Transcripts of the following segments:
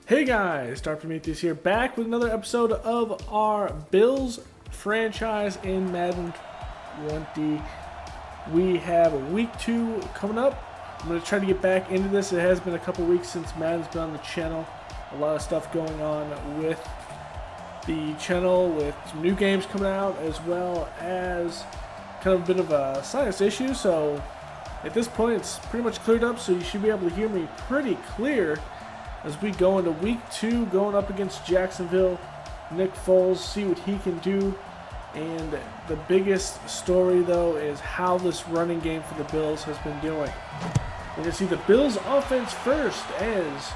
Hey guys, Dr. Prometheus here, back with another episode of our Bills franchise in Madden 20. We have week 2 coming up. I'm going to try to get back into this. It has been a couple weeks since Madden's been on the channel. A lot of stuff going on with the channel, with some new games coming out, as well as kind of a bit of a sinus issue. So at this point, it's pretty much cleared up, so you should be able to hear me pretty clear as we go into week 2, going up against Jacksonville. Nick Foles, see what he can do. And the biggest story, though, is how this running game for the Bills has been doing. We're going to see the Bills offense first, as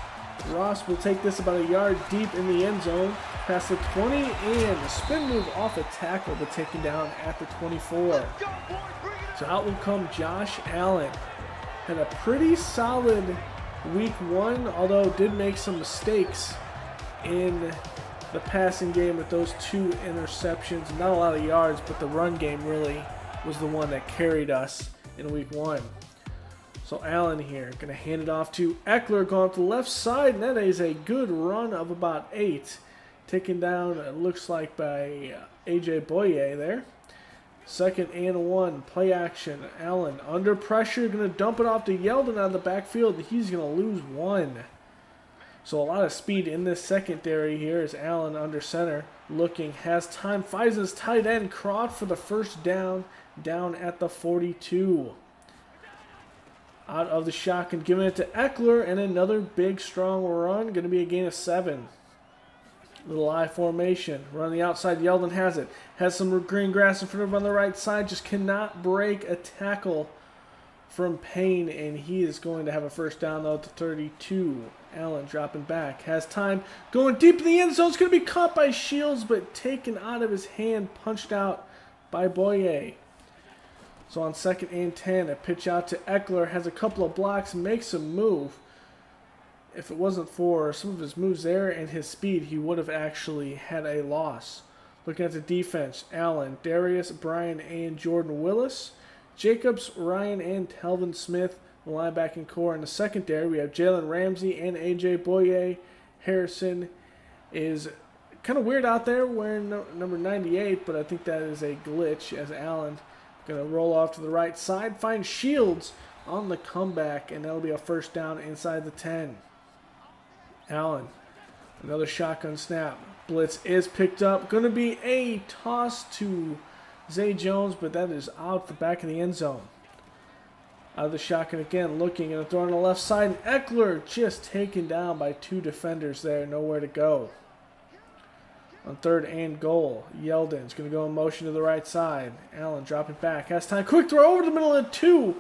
Ross will take this about a yard deep in the end zone, past the 20, and a spin move off a tackle, but taken down at the 24. So out will come Josh Allen. Had a pretty solid week 1, although did make some mistakes in the passing game with those 2 interceptions. Not a lot of yards, but the run game really was the one that carried us in week 1. So Allen here, going to hand it off to Eckler, going up the left side, and that is a good run of about 8. Taken down, it looks like, by A.J. Boye there. 2nd and 1, play action. Allen under pressure, going to dump it off to Yeldon out of the backfield. He's going to lose 1. So a lot of speed in this secondary here as Allen under center, looking, has time, finds his tight end, Croft for the first down at the 42. Out of the shotgun, giving it to Eckler, and another big, strong run. Going to be a gain of 7. Little I formation. Run the outside. Yeldon has it. Has some green grass in front of him on the right side. Just cannot break a tackle from Payne, and he is going to have a first down, though, at the 32. Allen dropping back. Has time. Going deep in the end zone. It's going to be caught by Shields, but taken out of his hand. Punched out by Boye. So on 2nd and 10, a pitch out to Eckler. Has a couple of blocks. Makes a move. If it wasn't for some of his moves there and his speed, he would have actually had a loss. Looking at the defense, Allen, Darius, Bryan, and Jordan Willis. Jacobs, Ryan, and Telvin Smith, the linebacking core. In the secondary, we have Jalen Ramsey and A.J. Boye. Harrison is kind of weird out there wearing number 98, but I think that is a glitch as Allen going to roll off to the right side. Finds Shields on the comeback, and that'll be a first down inside the 10. Allen, another shotgun snap. Blitz is picked up. Going to be a toss to Zay Jones, but that is out the back of the end zone. Out of the shotgun again, looking and throwing on the left side. And Eckler just taken down by 2 defenders there. Nowhere to go. On 3rd and goal, Yeldon's going to go in motion to the right side. Allen dropping back. Has time. Quick throw over the middle of 2.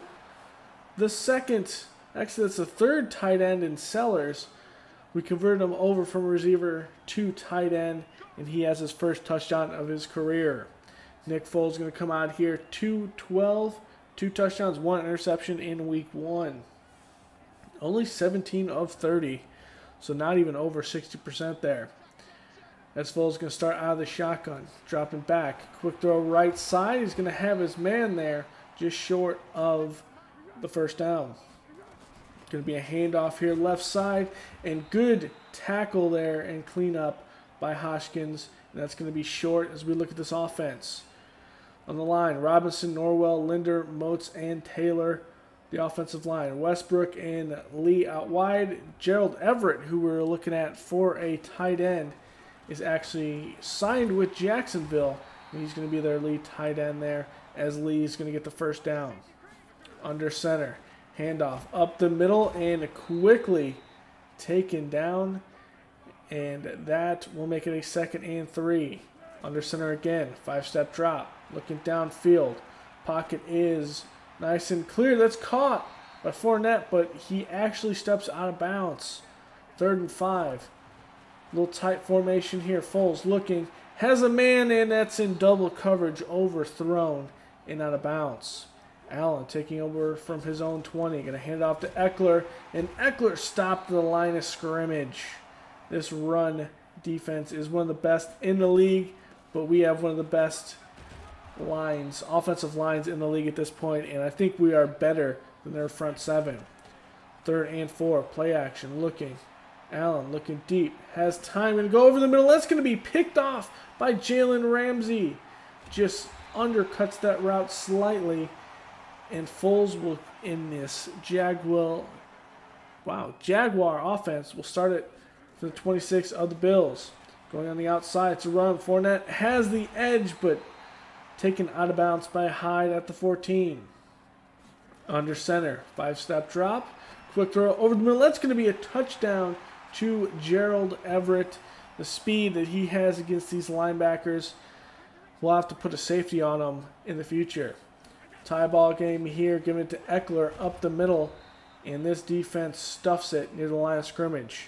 The second, actually that's the 3rd tight end in Sellers. We converted him over from receiver to tight end, and he has his first touchdown of his career. Nick Foles is going to come out here, 2-12, 2 touchdowns, 1 interception in week 1. Only 17 of 30, so not even over 60% there. As Foles is going to start out of the shotgun, dropping back. Quick throw right side. He's going to have his man there, just short of the first down. Going to be a handoff here left side, and good tackle there and cleanup by Hoskins. And that's going to be short as we look at this offense. On the line, Robinson, Norwell, Linder, Moats, and Taylor. The offensive line, Westbrook and Lee out wide. Gerald Everett, who we're looking at for a tight end, is actually signed with Jacksonville. And he's going to be their lead tight end there as Lee's going to get the first down. Under center. Handoff up the middle and quickly taken down, and that will make it a 2nd and 3. Under center again, 5-step drop, looking downfield. Pocket is nice and clear. That's caught by Fournette, but he actually steps out of bounds. 3rd and 5. Little tight formation here. Foles looking, has a man, and that's in double coverage, overthrown and out of bounds. Allen taking over from his own 20. Going to hand it off to Eckler. And Eckler stopped the line of scrimmage. This run defense is one of the best in the league, but we have one of the best lines, offensive lines in the league at this point, and I think we are better than their front 7. 3rd and 4, play action, looking. Allen looking deep. Has time. Going to go over the middle. That's going to be picked off by Jalen Ramsey. Just undercuts that route slightly. And Foles will, in this Jaguar offense, will start it for the 26 of the Bills. Going on the outside, it's a run. Fournette has the edge, but taken out of bounds by Hyde at the 14. Under center, 5-step drop. Quick throw over the middle. That's going to be a touchdown to Gerald Everett. The speed that he has against these linebackers, we'll have to put a safety on him in the future. Tie ball game here, giving it to Eckler up the middle, and this defense stuffs it near the line of scrimmage.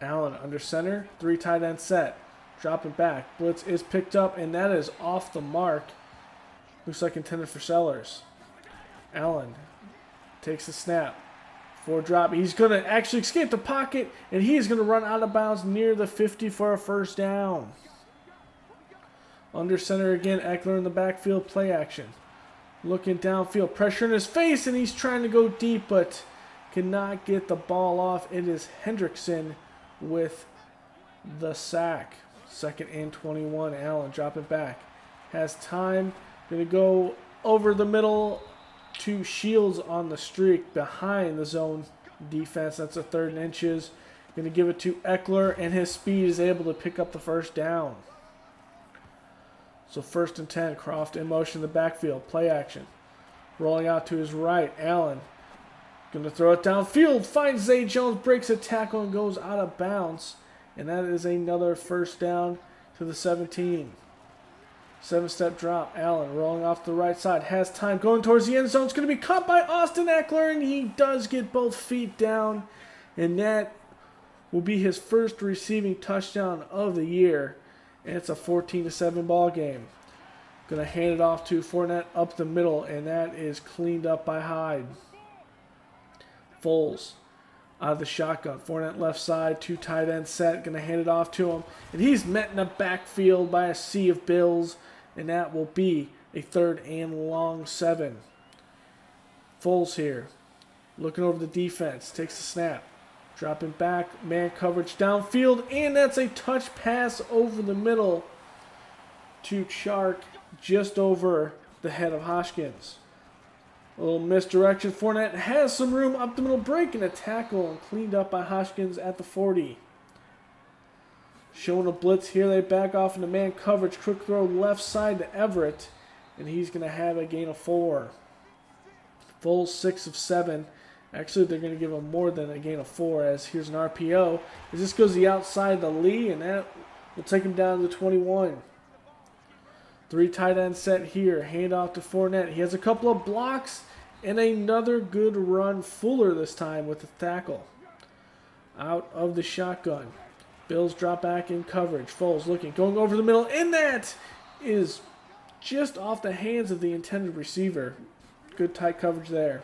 Allen under center, 3 tight end set. Dropping back. Blitz is picked up, and that is off the mark. Looks like intended for Sellers. Allen takes the snap. 4 drop. He's going to actually escape the pocket, and he's going to run out of bounds near the 50 for a first down. Under center again, Eckler in the backfield, play action. Looking downfield, pressure in his face, and he's trying to go deep, but cannot get the ball off. It is Hendrickson with the sack. 2nd and 21. Allen dropping back. Has time. Going to go over the middle to Shields on the streak behind the zone defense. That's a 3rd and inches. Going to give it to Eckler, and his speed is able to pick up the first down. So 1st and 10. Croft in motion in the backfield. Play action. Rolling out to his right. Allen going to throw it downfield. Finds Zay Jones. Breaks a tackle and goes out of bounds. And that is another first down to the 17. 7-step drop. Allen rolling off the right side. Has time. Going towards the end zone. It's going to be caught by Austin Eckler. And he does get both feet down. And that will be his first receiving touchdown of the year. And it's a 14-7 ball game. Going to hand it off to Fournette up the middle. And that is cleaned up by Hyde. Foles out of the shotgun. Fournette left side, 2 tight end set. Going to hand it off to him. And he's met in the backfield by a sea of Bills. And that will be a 3rd and long 7. Foles here. Looking over the defense. Takes the snap. Dropping back. Man coverage downfield. And that's a touch pass over the middle to Chark. Just over the head of Hoskins. A little misdirection. Fournette has some room up the middle, breaking a tackle and cleaned up by Hoskins at the 40. Showing a blitz here. They back off into man coverage. Quick throw left side to Everett, and he's going to have a gain of 4. Full 6 of 7. Actually, they're going to give him more than a gain of 4, as here's an RPO. As this goes the outside to Lee, and that will take him down to the 21. 3 tight end set here. Hand off to Fournette. He has a couple of blocks and another good run. Fuller this time with the tackle. Out of the shotgun. Bills drop back in coverage. Foles looking. Going over the middle. And that is just off the hands of the intended receiver. Good tight coverage there.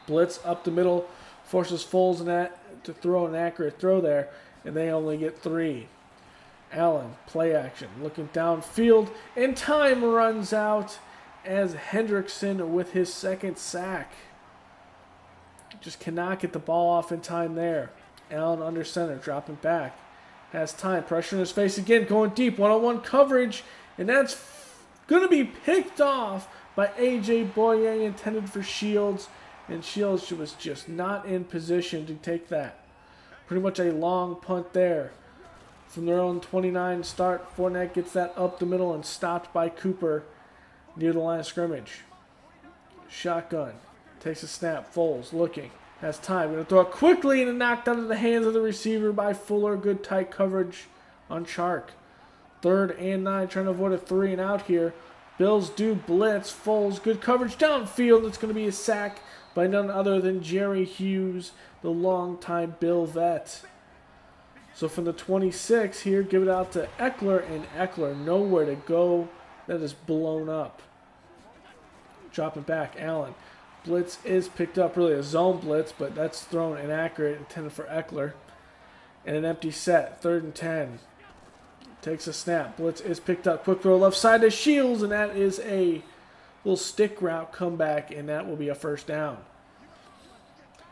Blitz up the middle. Forces Foles and that to throw an accurate throw there. And they only get 3. Allen, play action, looking downfield, and time runs out as Hendrickson with his 2nd sack. Just cannot get the ball off in time there. Allen under center, dropping back. Has time, pressure in his face again, going deep, one-on-one coverage, and that's going to be picked off by A.J. Boye, intended for Shields, and Shields was just not in position to take that. Pretty much a long punt there. From their own 29 start, Fournette gets that up the middle and stopped by Cooper near the line of scrimmage. Shotgun. Takes a snap. Foles looking. Has time. Going to throw it quickly and knocked out of the hands of the receiver by Fuller. Good tight coverage on Chark. 3rd and 9. Trying to avoid a 3 and out here. Bills do blitz. Foles. Good coverage downfield. It's going to be a sack by none other than Jerry Hughes, the longtime Bill vet. So from the 26 here, give it out to Eckler, and Eckler nowhere to go. That is blown up. Dropping back, Allen. Blitz is picked up, really a zone blitz, but that's thrown inaccurate, intended for Eckler. And an empty set, 3rd and 10. Takes a snap. Blitz is picked up. Quick throw left side to Shields, and that is a little stick route comeback, and that will be a first down.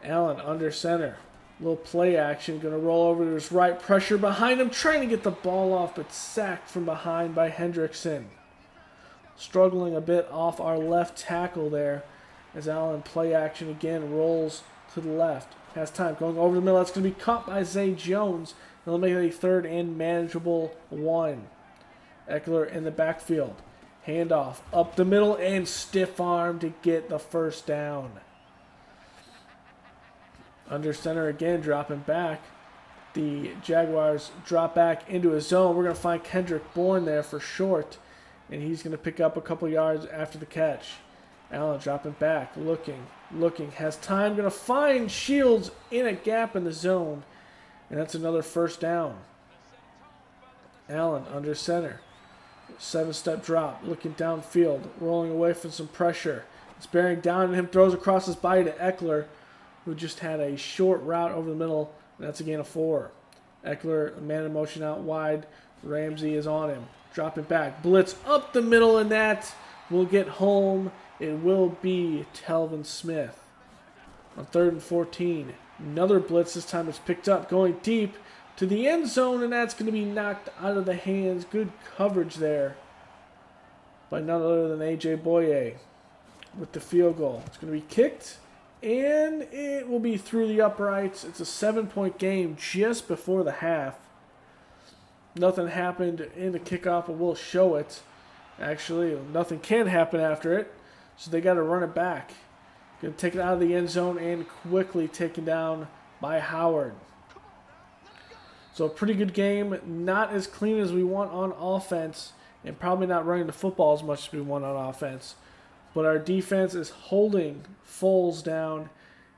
Allen under center. Little play action. Going to roll over to his right. Pressure behind him. Trying to get the ball off, but sacked from behind by Hendrickson. Struggling a bit off our left tackle there. As Allen play action again rolls to the left. Has time. Going over the middle. That's going to be caught by Zay Jones. And they'll make it a 3rd and manageable 1. Eckler in the backfield. Handoff up the middle and stiff arm to get the first down. Under center again, dropping back. The Jaguars drop back into a zone. We're going to find Kendrick Bourne there for short. And he's going to pick up a couple yards after the catch. Allen dropping back, looking, has time. Going to find Shields in a gap in the zone. And that's another first down. Allen under center. 7-step drop, looking downfield, rolling away from some pressure. It's bearing down on him, throws across his body to Eckler, who just had a short route over the middle, and that's a gain of 4. Eckler, man in motion out wide. Ramsey is on him. Dropping back, blitz up the middle, and that will get home. It will be Telvin Smith. On 3rd and 14, another blitz. This time it's picked up, going deep to the end zone, and that's going to be knocked out of the hands. Good coverage there by none other than A.J. Boye with the field goal. It's going to be kicked, and it will be through the uprights. It's a 7-point game just before the half. Nothing happened in the kickoff, but we'll show it. Actually, nothing can happen after it, so they got to run it back. Going to take it out of the end zone and quickly taken down by Howard. So a pretty good game, not as clean as we want on offense, and probably not running the football as much as we want on offense. But our defense is holding Foles down,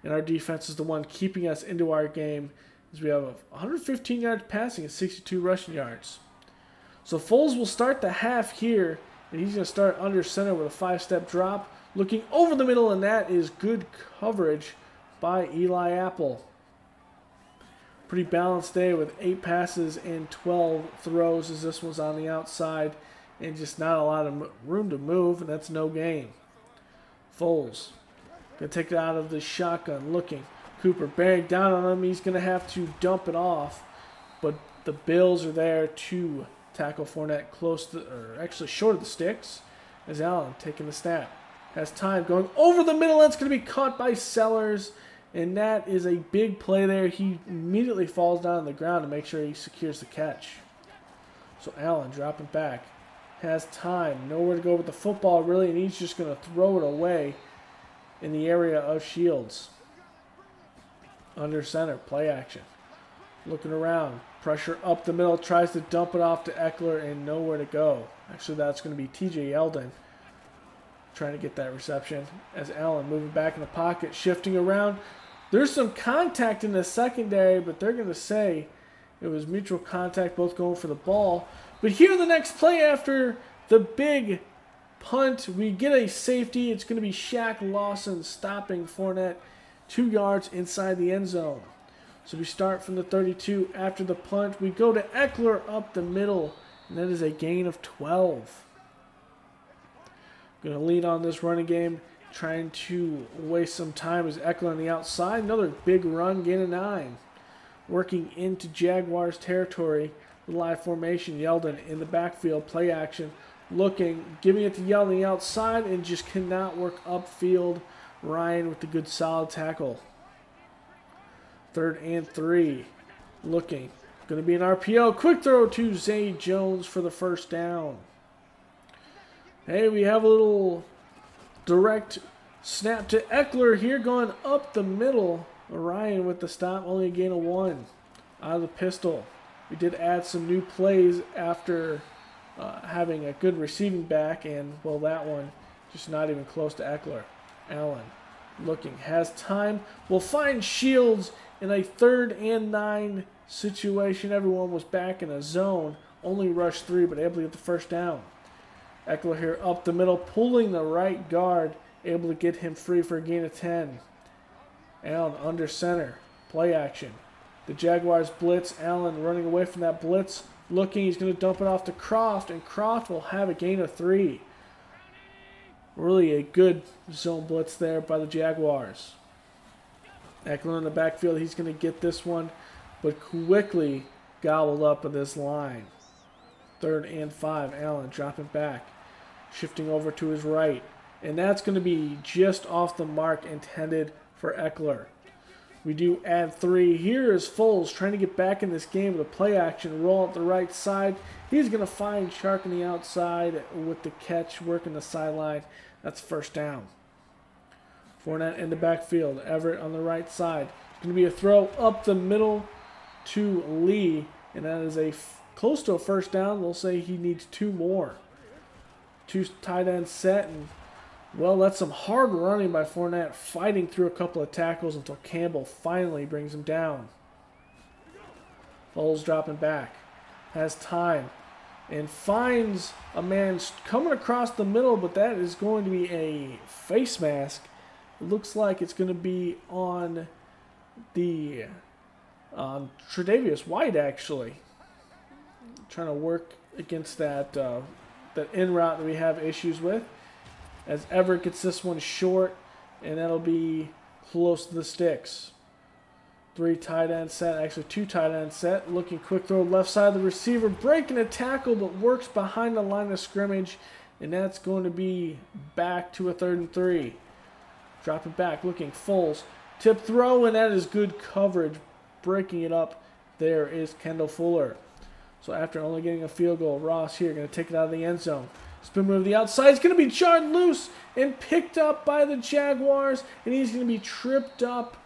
and our defense is the one keeping us into our game, as we have 115 yards passing and 62 rushing yards. So Foles will start the half here, and he's going to start under center with a 5-step drop, looking over the middle, and that is good coverage by Eli Apple. Pretty balanced day with 8 passes and 12 throws, as this one's on the outside and just not a lot of room to move, and that's no gain. Foles going to take it out of the shotgun, looking. Cooper bearing down on him. He's going to have to dump it off, but the Bills are there to tackle Fournette close to, or actually short of the sticks, as Allen taking the snap. Has time going over the middle. That's going to be caught by Sellers. And that is a big play there. He immediately falls down on the ground to make sure he secures the catch. So Allen dropping back. Has time. Nowhere to go with the football really. And he's just going to throw it away in the area of Shields. Under center. Play action. Looking around. Pressure up the middle. Tries to dump it off to Eckler and nowhere to go. Actually, that's going to be T.J. Yeldon trying to get that reception. As Allen moving back in the pocket. Shifting around. There's some contact in the secondary, but they're going to say it was mutual contact, both going for the ball. But here the next play after the big punt, we get a safety. It's going to be Shaq Lawson stopping Fournette 2 yards inside the end zone. So we start from the 32 after the punt. We go to Eckler up the middle, and that is a gain of 12. Going to lead on this running game. Trying to waste some time as Eckler on the outside. Another big run, gain of 9. Working into Jaguars territory. Live formation. Yeldon in the backfield. Play action. Looking. Giving it to Yeldon on the outside. And just cannot work upfield. Ryan with the good solid tackle. 3rd and 3. Looking. Going to be an RPO. Quick throw to Zay Jones for the first down. Hey, we have a little direct snap to Eckler here, going up the middle. Ryan with the stop, only a gain of 1 out of the pistol. We did add some new plays after having a good receiving back, and, well, that one just not even close to Eckler. Allen looking, has time. We'll find Shields in a 3rd and 9 situation. Everyone was back in a zone. Only rushed 3, but able to get the first down. Eckler here up the middle, pulling the right guard, able to get him free for a gain of 10. Allen under center, play action. The Jaguars blitz, Allen running away from that blitz, looking, he's going to dump it off to Croft, and Croft will have a gain of 3. Really a good zone blitz there by the Jaguars. Eckler in the backfield. He's going to get this one, but quickly gobbled up in this line. 3rd and 5. Allen dropping back, shifting over to his right. And that's going to be just off the mark intended for Eckler. We do add 3. Here is Foles trying to get back in this game with a play action. Roll out the right side. He's going to find Shark on the outside with the catch, working the sideline. That's 1st down. Fournette in the backfield. Everett on the right side. It's going to be a throw up the middle to Lee. And that is close to a 1st down. They'll say he needs 2 more. 2 tight ends set. And, well, that's some hard running by Fournette, fighting through a couple of tackles until Campbell finally brings him down. Foles dropping back. Has time. And finds a man coming across the middle, but that is going to be a face mask. It looks like it's going to be on the Tre'Davious White, actually. Trying to work against that in route that we have issues with. As Everett gets this one short, and that'll be close to the sticks. 3 tight end set, actually 2 tight end set. Looking quick throw left side of the receiver, breaking a tackle, but works behind the line of scrimmage, and that's going to be back to a 3rd and 3. Dropping back, looking Foles. Tip throw, and that is good coverage. Breaking it up, there is Kendall Fuller. So after only getting a field goal, Ross here going to take it out of the end zone. Spin move to the outside. It's going to be jarred loose and picked up by the Jaguars, and he's going to be tripped up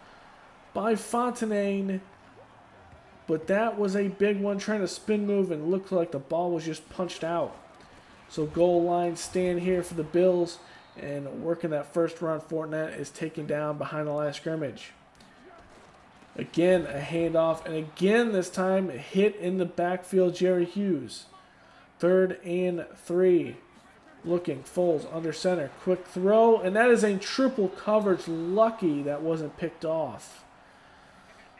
by Fontaine. But that was a big one, trying to spin move, and looked like the ball was just punched out. So goal line stand here for the Bills, and working that first run. Fournette is taken down behind the line of scrimmage. Again, a handoff, and again this time hit in the backfield, Jerry Hughes. 3rd and 3. Looking, Foles under center. Quick throw, and that is a triple coverage. Lucky that wasn't picked off.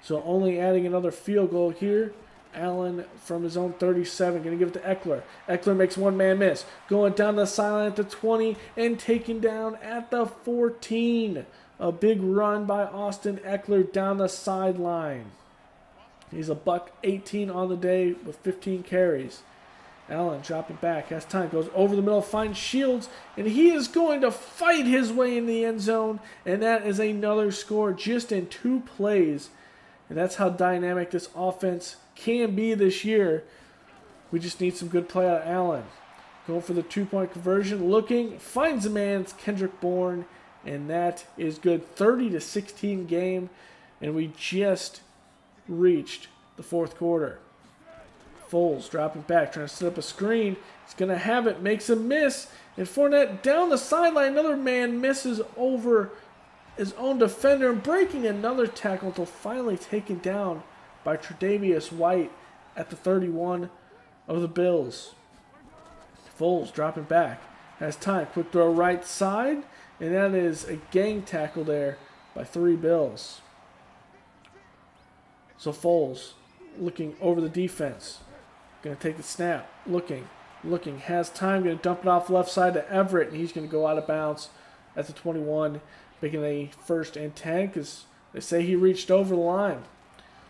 So only adding another field goal here. Allen from his own 37, going to give it to Eckler. Eckler makes one-man miss. Going down the sideline at the 20 and taken down at the 14. A big run by Austin Eckler down the sideline. He's a $118 on the day with 15 carries. Allen dropping back, has time, goes over the middle, finds Shields, and he is going to fight his way in the end zone, and that is another score just in 2 plays. And that's how dynamic this offense can be this year. We just need some good play out of Allen. Going for the 2-point conversion, looking, finds a man, it's Kendrick Bourne, and that is good. 30-16 game, and we just reached the 4th quarter. Foles dropping back, trying to set up a screen. He's going to have it, makes a miss, and Fournette down the sideline. Another man misses over his own defender and breaking another tackle until finally taken down by Tre'Davious White at the 31 of the Bills. Foles dropping back, has time, quick throw right side, and that is a gang tackle there by 3 Bills. So Foles looking over the defense. Going to take the snap. Looking, has time. Going to dump it off left side to Everett, and he's going to go out of bounds at the 21, making a 1st and 10 because they say he reached over the line.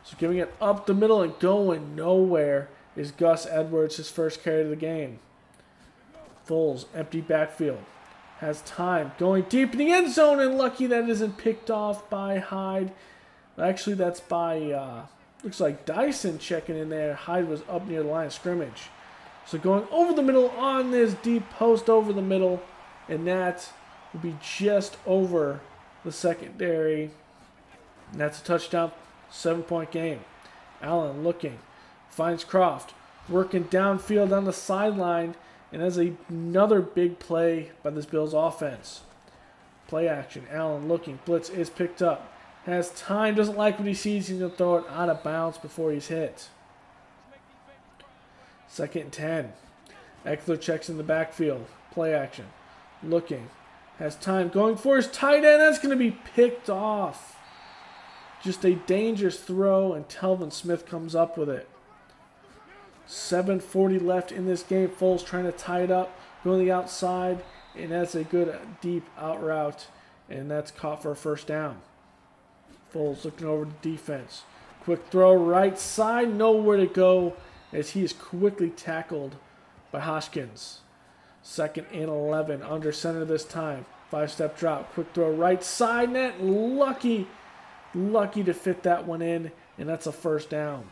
So giving it up the middle and going nowhere is Gus Edwards, his first carry of the game. Foles, empty backfield. Has time. Going deep in the end zone, and lucky that isn't picked off by Hyde. Actually, that's by... looks like Dyson checking in there. Hyde was up near the line of scrimmage. So going over the middle on this deep post over the middle. And that will be just over the secondary. And that's a touchdown. 7-point game. Allen looking. Finds Croft. Working downfield on the sideline. And has another big play by this Bills offense. Play action. Allen looking. Blitz is picked up. Has time, doesn't like what he sees, he's going to throw it out of bounds before he's hit. 2nd and 10. Eckler checks in the backfield. Play action. Looking. Has time, going for his tight end. That's going to be picked off. Just a dangerous throw, and Telvin Smith comes up with it. 7:40 left in this game. Foles trying to tie it up. Going to the outside, and that's a good deep out route, and that's caught for a 1st down. Foles looking over the defense. Quick throw right side, nowhere to go as he is quickly tackled by Hoskins. 2nd and 11, under center this time. 5-step drop, quick throw right side net, lucky to fit that one in, and that's a first down.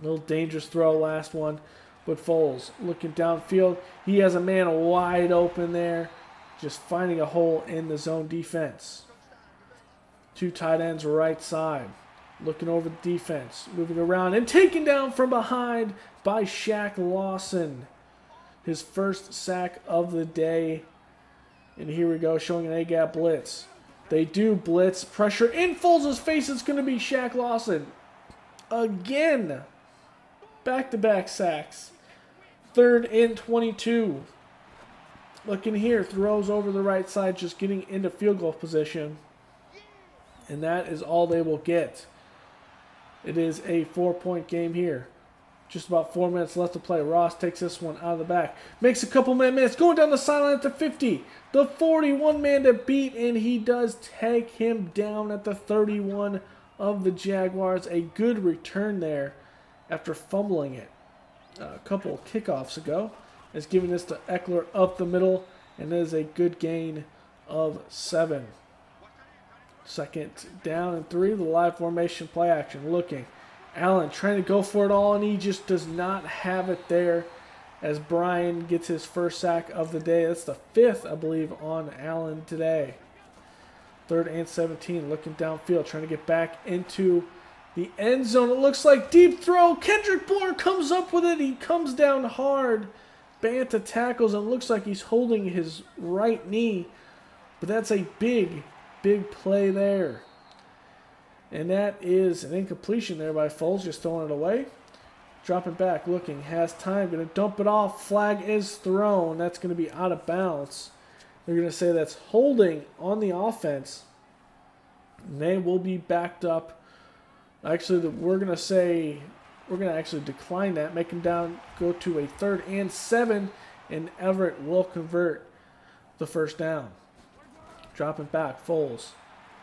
Little dangerous throw, last one, but Foles looking downfield. He has a man wide open there, just finding a hole in the zone defense. 2 tight ends right side, looking over the defense, moving around and taken down from behind by Shaq Lawson. His first sack of the day. And here we go, showing an A-gap blitz. They do blitz, pressure in Foles' face. It's going to be Shaq Lawson. Again. Back-to-back sacks. 3rd and 22. Looking here, throws over the right side, just getting into field goal position. And that is all they will get. It is a 4-point game here. Just about 4 minutes left to play. Ross takes this one out of the back. Makes a couple man minutes. Going down the sideline at the 50. The 41 man to beat. And he does take him down at the 31 of the Jaguars. A good return there after fumbling it a couple kickoffs ago. Is giving this to Eckler up the middle. And it is a good gain of 7. 2nd down and 3. The live formation play action. Looking. Allen trying to go for it all, and he just does not have it there as Brian gets his first sack of the day. That's the 5th, I believe, on Allen today. 3rd and 17, looking downfield, trying to get back into the end zone. It looks like deep throw. Kendrick Bourne comes up with it. He comes down hard. Banta tackles, and looks like he's holding his right knee. But that's a big play there. And that is an incompletion there by Foles, just throwing it away. Dropping back, looking, has time, going to dump it off. Flag is thrown. That's going to be out of bounds. They're going to say that's holding on the offense. And they will be backed up. Actually, we're going to actually decline that, make them go to a 3rd and 7, and Everett will convert the first down. Dropping back, Foles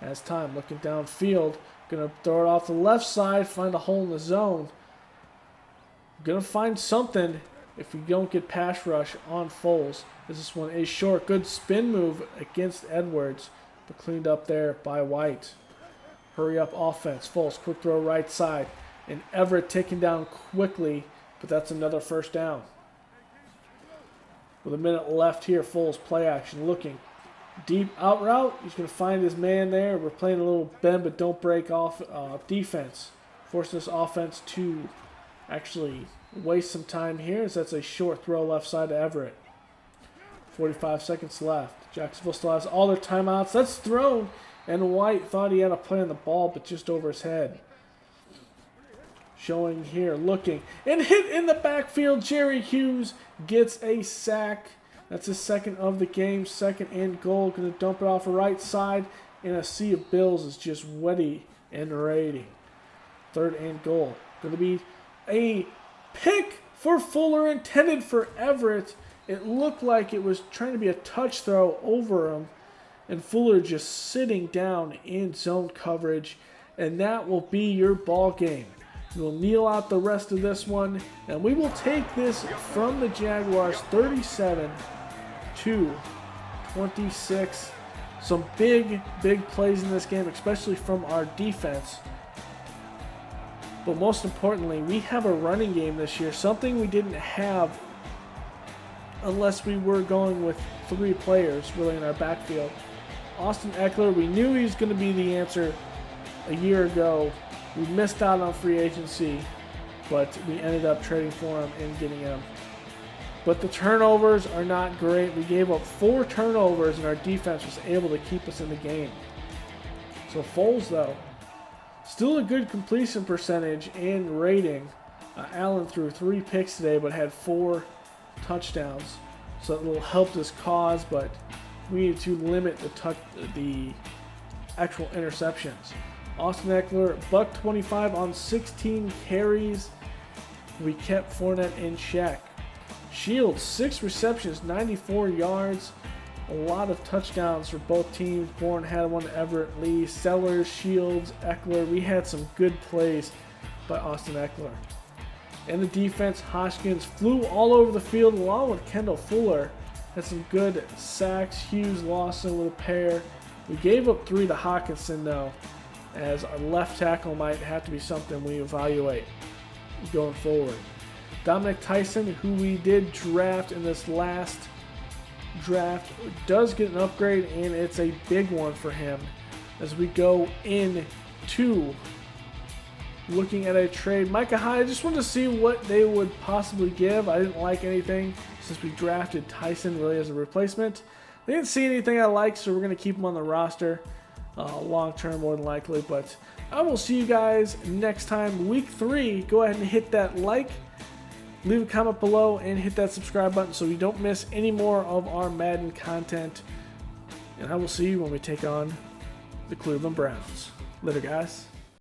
has time, looking downfield. Going to throw it off the left side, find a hole in the zone. Going to find something if we don't get pass rush on Foles. This one is short. Good spin move against Edwards, but cleaned up there by White. Hurry up offense. Foles, quick throw right side. And Everett taken down quickly, but that's another first down. With a minute left here, Foles play action, looking. Deep out route. He's going to find his man there. We're playing a little bend but don't break off defense. Forcing this offense to actually waste some time here as that's a short throw left side to Everett. 45 seconds left. Jacksonville still has all their timeouts. That's thrown. And White thought he had a play on the ball but just over his head. Showing here, looking. And hit in the backfield. Jerry Hughes gets a sack. That's his 2nd of the game, 2nd and goal. Going to dump it off the right side. And a sea of Bills is just wetty and raiding. 3rd and goal. Going to be a pick for Fuller intended for Everett. It looked like it was trying to be a touch throw over him. And Fuller just sitting down in zone coverage. And that will be your ball game. We'll kneel out the rest of this one. And we will take this from the Jaguars 37-26. Some big plays in this game, especially from our defense. But most importantly, we have a running game this year, something we didn't have unless we were going with 3 players really in our backfield. Austin Eckler, we knew he was going to be the answer a year ago. We missed out on free agency, but we ended up trading for him and getting him. But the turnovers are not great. We gave up 4 turnovers, and our defense was able to keep us in the game. So Foles, though, still a good completion percentage and rating. Allen threw 3 picks today, but had 4 touchdowns. So it will help this cause, but we need to limit the actual interceptions. Austin Eckler, $125 on 16 carries. We kept Fournette in check. Shields, 6 receptions, 94 yards. A lot of touchdowns for both teams. Bourne had one to Everett Lee, Sellers, Shields, Eckler. We had some good plays by Austin Eckler. And the defense, Hoskins flew all over the field along with Kendall Fuller. Had some good sacks. Hughes, Lawson with a pair. We gave up 3 to Hawkinson though, as our left tackle might have to be something we evaluate going forward. Dominic Tyson, who we did draft in this last draft, does get an upgrade, and it's a big one for him as we go into looking at a trade. Micah Hyde, I just wanted to see what they would possibly give. I didn't like anything since we drafted Tyson really as a replacement. They didn't see anything I liked, so we're going to keep him on the roster long term more than likely. But I will see you guys next time. Week 3, go ahead and hit that like, leave a comment below, and hit that subscribe button so you don't miss any more of our Madden content. And I will see you when we take on the Cleveland Browns. Later, guys.